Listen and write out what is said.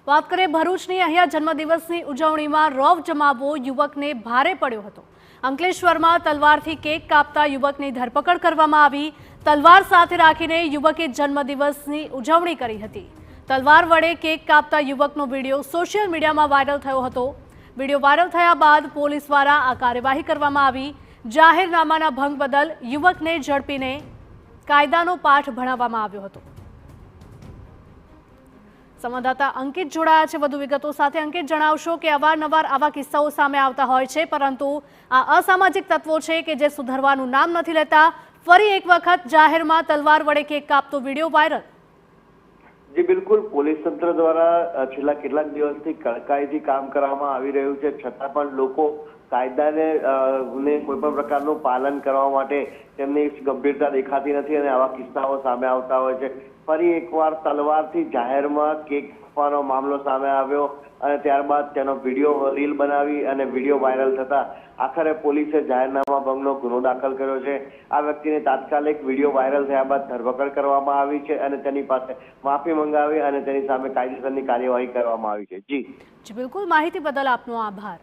વાત કરીએ ભરૂચની, અહીંયા જન્મદિવસની ઉજવણીમાં રોવ જમાવવો યુવકને ભારે પડ્યો હતો। અંકલેશ્વરમાં તલવારથી કેક કાપતા યુવકની ધરપકડ કરવામાં આવી। તલવાર સાથે રાખીને યુવકે જન્મદિવસની ઉજવણી કરી હતી। તલવાર વડે કેક કાપતા યુવકનો વિડીયો સોશિયલ મીડિયામાં વાયરલ થયો હતો। વિડીયો વાયરલ થયા બાદ પોલીસ દ્વારા આ કાર્યવાહી કરવામાં આવી। જાહેરનામાના ભંગ બદલ યુવકને ઝડપીને કાયદાનો પાઠ ભણાવવામાં આવ્યો હતો। સંવાદદાતા અંકિત જોડાયા છે વધુ વિગતો સાથે। અંકિત, જણાવશો કે અવારનવાર આવા કિસ્સાઓ સામે આવતા હોય છે, પરંતુ આ અસામાજિક તત્વો છે કે જે સુધરવાનું નામ નથી લેતા। ફરી એક વખત જાહેરમાં તલવાર વડે કેક કાપતો વિડીયો વાયરલ। જી બિલકુલ, પોલીસ તંત્ર દ્વારા છેલ્લા કેટલાક દિવસથી કડકાઈથી કામ કરવામાં આવી રહ્યું છે, છતાં પણ લોકો કાયદાને કોઈ પણ પ્રકારનું પાલન કરવા માટે તેમની ગંભીરતા દેખાતી નથી અને આવા કિસ્સાઓ સામે આવતા હોય છે। ફરી એકવાર તલવારથી જાહેરમાં કેક કાપવાનો મામલો સામે આવ્યો અને ત્યારબાદ તેનો વિડીયો રીલ બનાવી અને વિડીયો વાયરલ થતા આખરે પોલીસે જાહેરનામા ભંગનો ગુનો દાખલ કર્યો છે। આ વ્યક્તિને તાત્કાલિક વિડીયો વાયરલ થયા બાદ ધરપકડ કરવામાં આવી છે અને તેની પાસે માફી મંગાવી અને તેની સામે કાયદેસરની કાર્યવાહી કરવામાં આવી છે। જી બિલકુલ, માહિતી બદલ આપનો આભાર।